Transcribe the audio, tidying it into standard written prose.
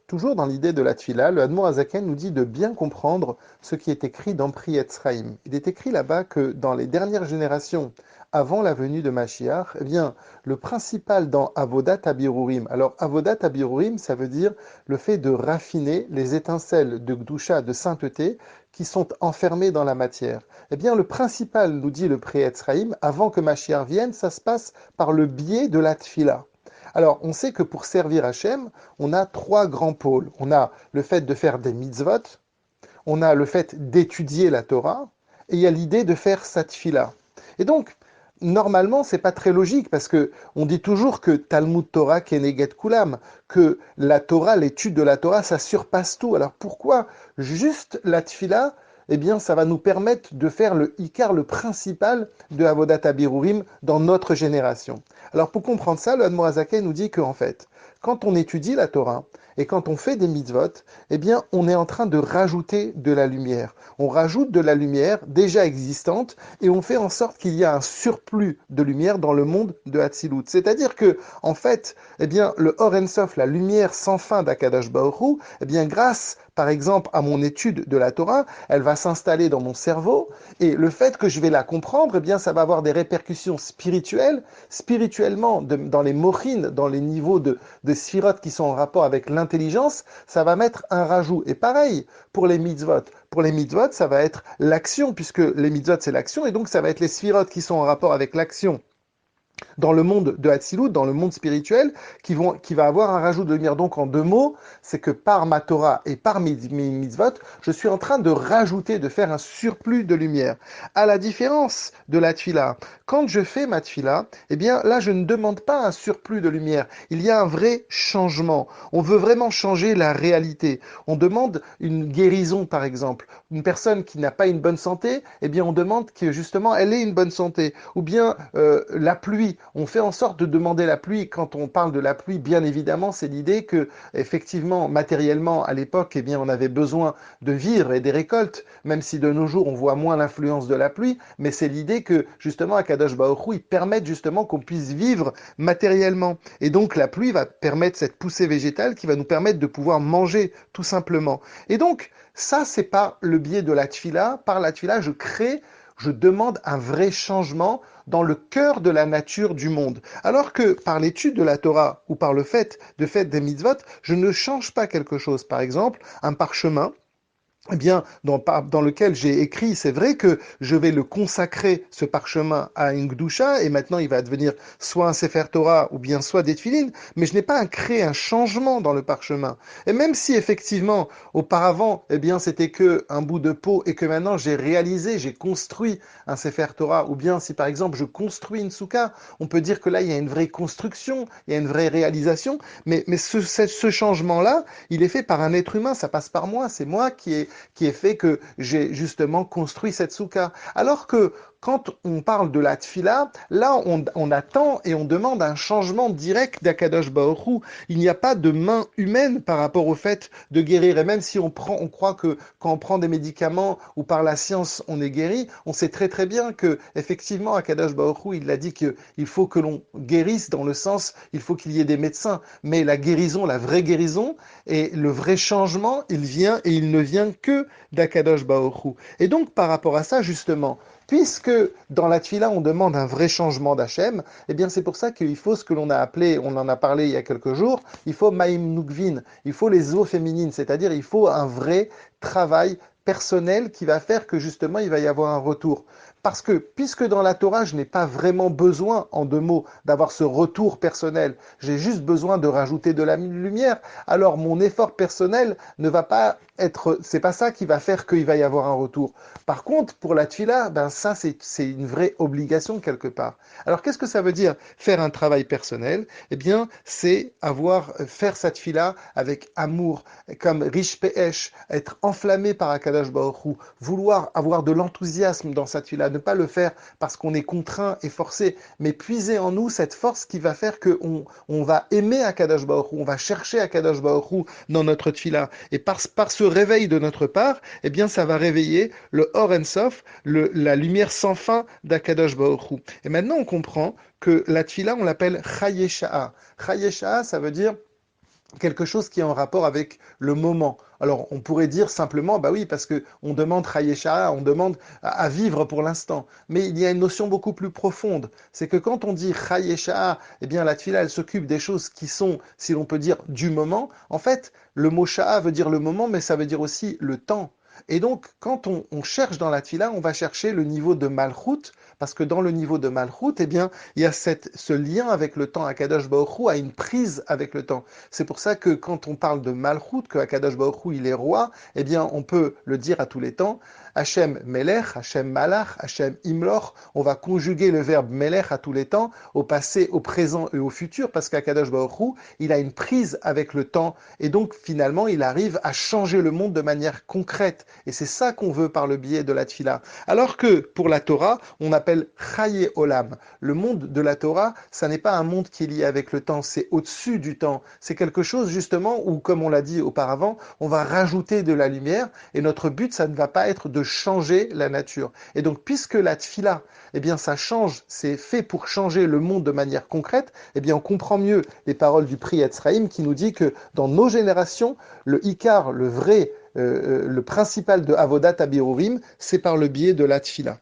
Toujours dans l'idée de la tfila, le Admor Azaken nous dit de bien comprendre ce qui est écrit dans Pri Etz Chaim. Il est écrit là-bas que dans les dernières générations, avant la venue de Mashiach, eh bien, le principal dans Avodat Abirurim. Alors, Avodat Abirurim, ça veut dire le fait de raffiner les étincelles de Gdusha, de sainteté, qui sont enfermées dans la matière. Eh bien, le principal, nous dit le Pri Etz Chaim, avant que Mashiach vienne, ça se passe par le biais de la tfila. Alors, on sait que pour servir Hachem, on a trois grands pôles. On a le fait de faire des mitzvot, on a le fait d'étudier la Torah, et il y a l'idée de faire satfila. Et donc, normalement, c'est pas très logique parce que on dit toujours que Talmud Torah keneget kulam, que la Torah, l'étude de la Torah, ça surpasse tout. Alors pourquoi juste la tfila? Eh bien, ça va nous permettre de faire le ikar, le principal de Avodat Abirurim dans notre génération. Alors, pour comprendre ça, le Admorazaken nous dit qu'en fait, quand on étudie la Torah et quand on fait des mitzvot, eh bien, on est en train de rajouter de la lumière. On rajoute de la lumière déjà existante et on fait en sorte qu'il y a un surplus de lumière dans le monde de Hatzilut. C'est-à-dire que, en fait, eh bien, le Or En Sof, la lumière sans fin d'Akadosh Baruch Hu, eh bien, grâce par exemple, à mon étude de la Torah, elle va s'installer dans mon cerveau, et le fait que je vais la comprendre, eh bien, ça va avoir des répercussions spirituelles, spirituellement, dans les mochines, dans les niveaux de sphirot qui sont en rapport avec l'intelligence, ça va mettre un rajout. Et pareil, pour les mitzvot. Pour les mitzvot, ça va être l'action, puisque les mitzvot, c'est l'action, et donc ça va être les sphirot qui sont en rapport avec l'action dans le monde de Hatzilut, dans le monde spirituel, qui va avoir un rajout de lumière. Donc en deux mots, c'est que par ma Torah et par mes mitzvot, je suis en train de rajouter, de faire un surplus de lumière. À la différence de la tfila, quand je fais ma tfila, eh bien là je ne demande pas un surplus de lumière, il y a un vrai changement. On veut vraiment changer la réalité. On demande une guérison par exemple. Une personne qui n'a pas une bonne santé, eh bien on demande que justement elle ait une bonne santé. Ou bien la pluie, on fait en sorte de demander la pluie. Quand on parle de la pluie, bien évidemment, c'est l'idée que, effectivement, matériellement, à l'époque, eh bien, on avait besoin de vivres et des récoltes, même si de nos jours, on voit moins l'influence de la pluie, mais c'est l'idée que, justement, à Kadosh Baruch Hu, ils permettent justement qu'on puisse vivre matériellement. Et donc, la pluie va permettre cette poussée végétale qui va nous permettre de pouvoir manger, tout simplement. Et donc, ça, c'est par le biais de la tfila. Par la tfila, je demande un vrai changement dans le cœur de la nature du monde. Alors que par l'étude de la Torah ou par le fait de faire des mitzvot, je ne change pas quelque chose. Par exemple, un parchemin, eh bien, dans lequel j'ai écrit, c'est vrai que je vais le consacrer, ce parchemin, à une Gdusha, et maintenant il va devenir soit un Sefer Torah ou bien soit des Tfilines, mais je n'ai pas créé un changement dans le parchemin. Et même si effectivement, auparavant, eh bien, c'était que un bout de peau et que maintenant j'ai réalisé, j'ai construit un Sefer Torah, ou bien si par exemple je construis une soukha, on peut dire que là il y a une vraie construction, il y a une vraie réalisation, mais ce changement-là, il est fait par un être humain, ça passe par moi, c'est moi qui est fait que j'ai justement construit cette soukha. Alors que quand on parle de la tfila, là on attend et on demande un changement direct d'Akadosh Baruch Hu. Il n'y a pas de main humaine par rapport au fait de guérir. Et même si on croit que quand on prend des médicaments ou par la science on est guéri, on sait très très bien que effectivement Akadosh Baruch Hu, il a dit qu'il faut que l'on guérisse dans le sens, il faut qu'il y ait des médecins. Mais la guérison, la vraie guérison et le vrai changement, il vient et il ne vient que d'Akadosh Baruch Hu. Et donc par rapport à ça justement, puisque dans la Tfila, on demande un vrai changement d'Hachem, eh bien c'est pour ça qu'il faut ce que l'on a appelé, on en a parlé il y a quelques jours, il faut Maïm Nukvin, il faut les eaux féminines, c'est-à-dire il faut un vrai travail personnel qui va faire que justement il va y avoir un retour. Parce que puisque dans la Torah, je n'ai pas vraiment besoin, en deux mots, d'avoir ce retour personnel, j'ai juste besoin de rajouter de la lumière, alors mon effort personnel ne va pas être, c'est pas ça qui va faire qu'il va y avoir un retour. Par contre, pour la tfila, ben ça c'est une vraie obligation quelque part. Alors qu'est-ce que ça veut dire faire un travail personnel? Eh bien, c'est faire sa tfila avec amour, comme riche pe'esh, être enflammé par Akadosh Baruch Hu, vouloir avoir de l'enthousiasme dans sa tfila, ne pas le faire parce qu'on est contraint et forcé, mais puiser en nous cette force qui va faire on va aimer Akadosh Baruch Hu, on va chercher Akadosh Baruch Hu dans notre tfila. Et par ce réveil de notre part, eh bien, ça va réveiller le Or En Sof, la lumière sans fin d'Akadosh Baruch Hu. Et maintenant, on comprend que la tfila, on l'appelle Chayesha'a. Chayesha'a, ça veut dire quelque chose qui est en rapport avec le moment. Alors, on pourrait dire simplement, bah oui, parce que on demande Chayesha, on demande à vivre pour l'instant. Mais il y a une notion beaucoup plus profonde. C'est que quand on dit Chayesha, eh bien, la tefila, elle s'occupe des choses qui sont, si l'on peut dire, du moment. En fait, le mot Sha'a veut dire le moment, mais ça veut dire aussi le temps. Et donc, quand on cherche dans la tefila, on va chercher le niveau de Malchut, parce que dans le niveau de Malchut, eh bien, il y a ce lien avec le temps. Akadosh Baruch Hu a une prise avec le temps. C'est pour ça que quand on parle de Malchut, que Akadosh Baruch Hu, il est roi, eh bien, on peut le dire à tous les temps. Hachem Melech, Hachem Malach, Hachem Imloch. On va conjuguer le verbe Melech à tous les temps, au passé, au présent et au futur, parce qu'Akadosh Baruch Hu, il a une prise avec le temps. Et donc, finalement, il arrive à changer le monde de manière concrète. Et c'est ça qu'on veut par le biais de la Tfila. Alors que pour la Torah, on appelle Chaye Olam. Le monde de la Torah, ça n'est pas un monde qui est lié avec le temps, c'est au-dessus du temps. C'est quelque chose justement où, comme on l'a dit auparavant, on va rajouter de la lumière et notre but, ça ne va pas être de changer la nature. Et donc, puisque la Tfila, eh bien, ça change, c'est fait pour changer le monde de manière concrète, eh bien, on comprend mieux les paroles du Pri Etzraïm qui nous dit que dans nos générations, le Ikar, le vrai, le principal de Avodat Abirovim, c'est par le biais de la Tfila.